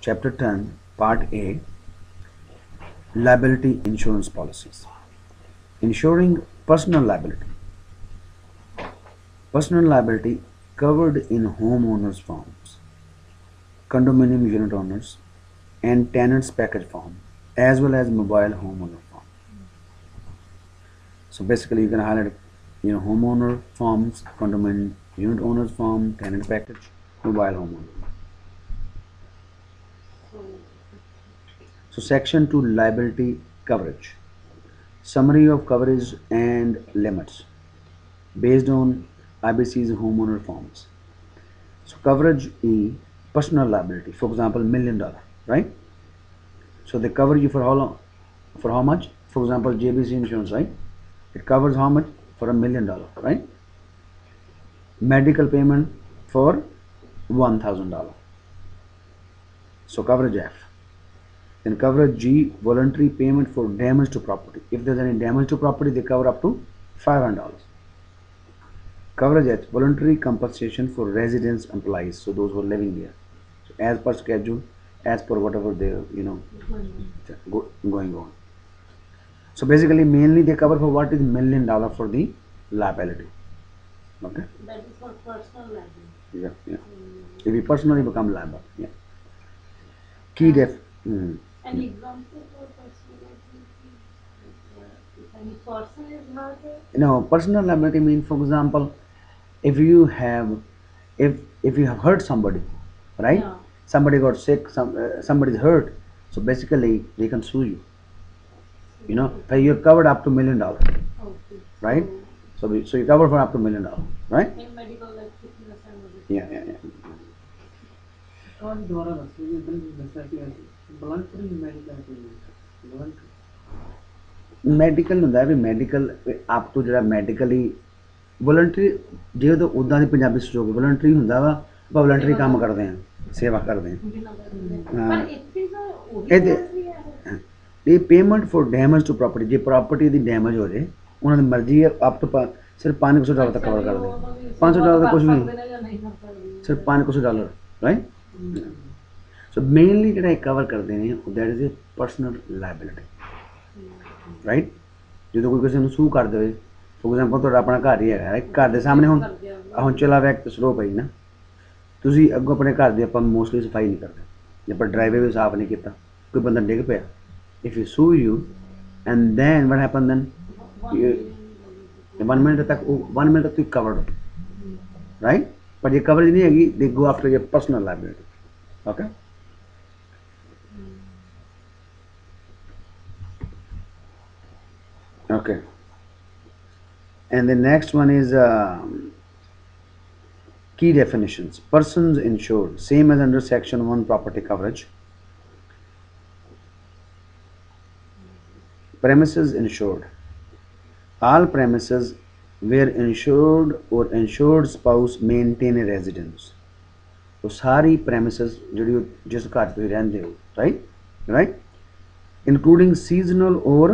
Chapter 10, Part A, Liability Insurance Policies. Insuring personal liability. Personal liability covered in homeowners forms, condominium unit owners, and tenants package form, as well as mobile homeowner form. So basically, you can highlight, homeowner forms, condominium unit owners form, tenant package, mobile homeowner. So section 2, liability coverage. Summary of coverage and limits based on IBC's homeowner forms. So coverage E, personal liability, for example, $1 million, right? So they cover you for how long? For how much? For example, JBC insurance, right? It covers how much? For $1 million, right? Medical payment for $1,000. So coverage F. Then coverage G, voluntary payment for damage to property. If there's any damage to property, they cover up to $500. Coverage H, voluntary compensation for residents, employees, so those who are living there. So as per schedule, as per whatever they going on. So basically, mainly they cover for what is $1 million for the liability. Okay. That is for personal liability. Yeah. If you personally become liable, yeah. Key def. An example for personal liability, if any person is hurt. Personal liability means, for example, if you have hurt somebody, right? Yeah. Somebody got sick, somebody's hurt, so basically they can sue you. So you're covered up to $1 million, Okay. right? So you cover for up to $1 million, right? In medical, like sickness and everything. Yeah. और दोबारा रखिए जैसा कि voluntary medical medical ਹੁੰਦਾ ਵੀ medical ਆਪ ਤੋਂ ਜਿਹੜਾ medically voluntary ਜੇ ਤਾਂ ਉਦਾਂ ਦੀ ਪੰਜਾਬੀ ਸਟੋਕ ਵੋਲੰਟਰੀ ਹੁੰਦਾ ਵਾ ਆਪਾਂ ਵੋਲੰਟਰੀ ਕੰਮ ਕਰਦੇ ਆ ਸੇਵਾ ਕਰਦੇ ਆ ਪਰ ਇੱਥੇ ਤਾਂ ਉਹੀ ਇਹ ਇਹ payment for damage to property ਜੇ ਪ੍ਰਾਪਰਟੀ ਦੀ ਡੈਮੇਜ ਹੋ ਜੇ ਉਹਨਾਂ ਦੀ ਮਰਜ਼ੀ ਹੈ ਆਪ ਤੋਂ ਸਿਰਫ $500 ਤੱਕ ਕਵਰ ਕਰਦੇ $500 ਦਾ ਕੁਝ ਵੀ ਨਹੀਂ ਸਿਰਫ $500 ਰਾਈਟ ਸੋ ਮੇਨਲੀ ਜਿਹੜਾ ਕਵਰ ਕਰਦੇ ਨੇ that is a personal liability right ਜਦੋਂ ਕੋਈ ਕਿਸੇ ਨੂੰ ਸੂ ਕਰ ਦੇਵੇ ਫੋਰ ਐਗਜ਼ਾਮਪਲ ਤੁਹਾਡਾ ਆਪਣਾ ਘਰ ਹੀ ਹੈਗਾ ਘਰ ਦੇ ਸਾਹਮਣੇ ਹੁਣ ਚਲਾ ਵੈਕ ਸਲੋ ਪਈ ਨਾ ਤੁਸੀਂ ਅੱਗੋਂ ਆਪਣੇ ਘਰ ਦੀ ਆਪਾਂ ਮੋਸਟਲੀ ਸਫਾਈ ਨਹੀਂ ਕਰਦੇ ਜੇ ਆਪਾਂ ਡਰਾਈਵੇ ਵੀ ਸਾਫ਼ ਨਹੀਂ ਕੀਤਾ ਕੋਈ ਬੰਦਾ ਡਿੱਗ ਪਿਆ if you sue you and then what happen then 1 minute ਤੱਕ 1 ਮਿੰਟ ਤੱਕ ਤੁਸੀਂ ਕਵਰਡ ਹੋ ਰਾਈਟ ਪਰ ਜੇ ਕਵਰੇਜ ਨਹੀਂ ਹੈਗੀ ਦੇ ਗੋ after your personal liability okay Okay, and the next one is key definitions. Persons insured, same as under section 1 property coverage. Premises insured, all premises where insured or insured spouse maintain a residence. So सारी premises जो जिस घर पे रहते हो right including seasonal or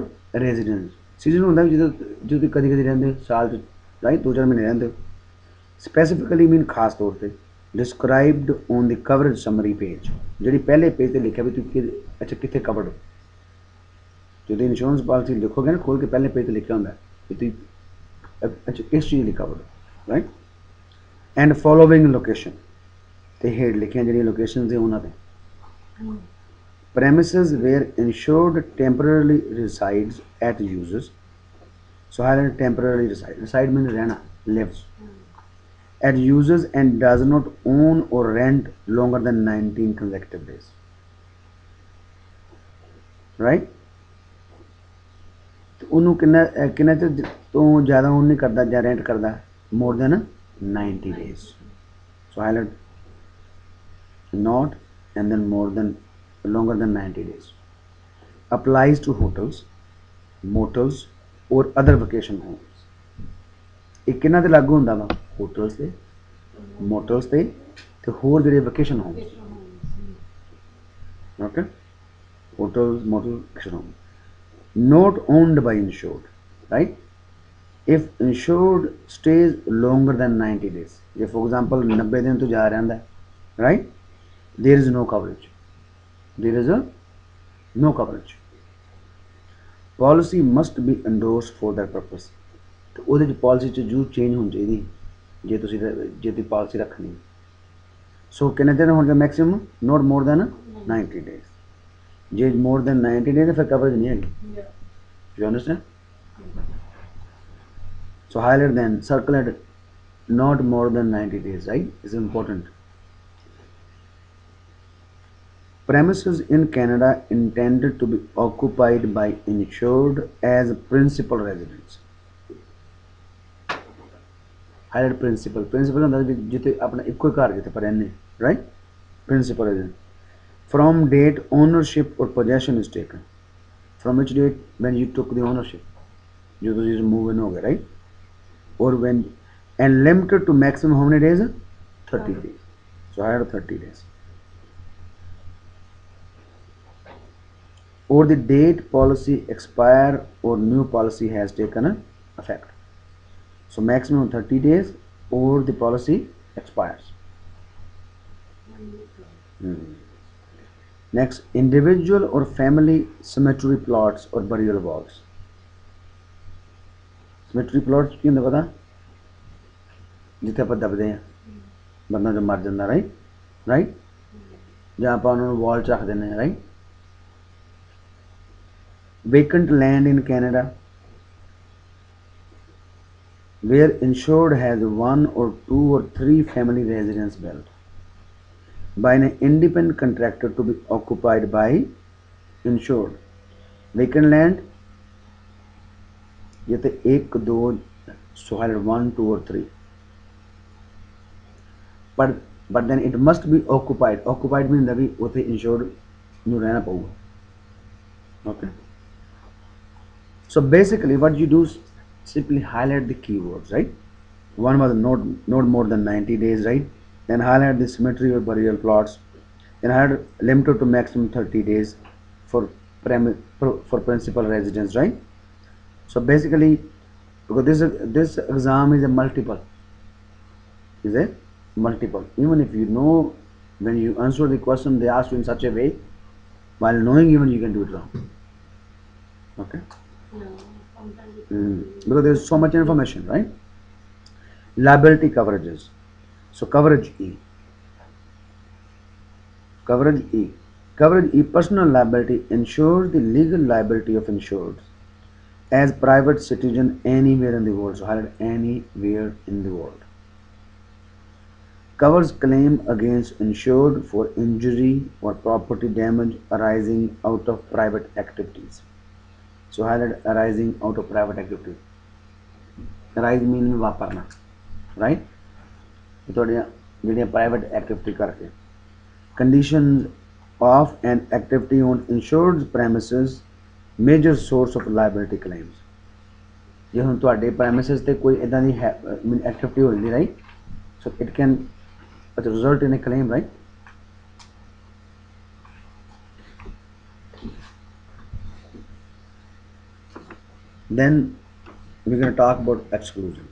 residence. Season होता है जो कभी कभी रहते साल राइट 2-4 महीने रहते स्पेसिफिकली मीन खास तौर पे described on the coverage summary page जी पहले पेज से लिखा भी तुम अच्छा कितने कवर्ड हो जो इंश्योरेंस पॉलिसी लिखोगे ना खोल के पहले पेज से लिखा होंगे कि तुम अच्छा किस चीज़ कवर्ड हो राइट एंड फॉलोइंग लोकेशन तो हेड लिखे जी लोकेशन से उन्होंने premises where insured temporarily resides at uses. So highlight temporarily reside means rehna, lives at uses and does not own or rent longer than 19 consecutive days, right? तो उन्हों किन्ना चर तो ज़्यादा ओन नहीं करता या रेंट करता more than 90 days. So highlight not and then more than longer than 90 days. Applies to hotels, motels or other vacation homes. एक किन्ना ते लागू होंदा वा होटल्स ते मोटल्स ते होर जेह्ड़े vacation homes. Okay, hotels, motels, vacation homes. Not owned by insured, right? If insured stays longer than 90 days, if for example 90 दिन तो जा रहा है, right? There is no coverage. there is a no coverage. Policy must be endorsed for that purpose. तो ਉਹਦੇ ਚ policy ਚ ਜੂ change ਹੋਣੀ ਚਾਹੀਦੀ ਜੇ ਤੁਸੀਂ policy ਰੱਖਣੀ। So ਕਿੰਨੇ ਦਿਨ ਹੋਣਗੇ maximum? Not more than 90 days. ਜੇ more than 90 days ਫਿਰ coverage ਨਹੀਂ ਹੈਗੀ। You understand? So highlight then, circle it, not more than 90 days, right? It's important. Premises in Canada intended to be occupied by insured as principal residence. Highlight principal. Principal ਹੁੰਦਾ ਜਿੱਥੇ ਆਪਣਾ ਇੱਕੋ ਹੀ ਘਰ ਜਿੱਥੇ ਪਰ ਰਹਿੰਦੇ, right? Principal residence. From date ownership or possession is taken. From which date? When you took the ownership. जो ਤੁਸੀਂ move in हो गए, right? Or when, and limited to maximum how many days? 30 days. So I had 30 days. Or the date policy expire or new policy has taken effect. So maximum 30 days or the policy expires. Next, individual or family cemetery plots or burial vaults. Cemetery plots ਕੀ ਹੁੰਦਾ ਪਤਾ? ਜਿੱਥੇ ਆਪਾਂ ਦਬਦੇ ਆ ਬੰਦਾ ਜੋ ਮਰ ਜਾਂਦਾ, right? ਜਾਂ ਆਪਾਂ ਉਹਨਾਂ ਨੂੰ ਵਾਲ ਚ ਰੱਖ ਦਿੰਦੇ ਆ, right? Vacant land in Canada where insured has one or two or three family residence built by an independent contractor to be occupied by insured. Vacant land जिथे एक दो, so highlight 1, 2 or 3. But then it must be occupied. Occupied means that उथे insured ਨੂੰ रहना पऊगा. Okay. So basically what you do is simply highlight the keywords, right? One was not more than 90 days, right? Then highlight the cemetery or burial plots. Then highlight limited to maximum 30 days for principal residence, right? So basically, because this exam is a multiple. Even if you know when you answer the question they ask you in such a way, while knowing even you can do it wrong. Okay. Because there is so much information, right? Liability coverages. So coverage E. Coverage E, personal liability ensures the legal liability of insured as private citizen anywhere in the world. So highlight anywhere in the world. Covers claim against insured for injury or property damage arising out of private activities. So highlight arising out of private activity. Arise meaning वापरना, right? थोड़ियाँ private activity करके. Conditions of an activity on insured premises, major source of liability claims. ਜੇ ਹੁਣ ਤੁਹਾਡੇ premises ਤੇ ਕੋਈ ਇਦਾਂ ਦੀ activity ਹੋ ਜਾਂਦੀ, right? So it can result in a claim, right? Then we're going to talk about exclusion.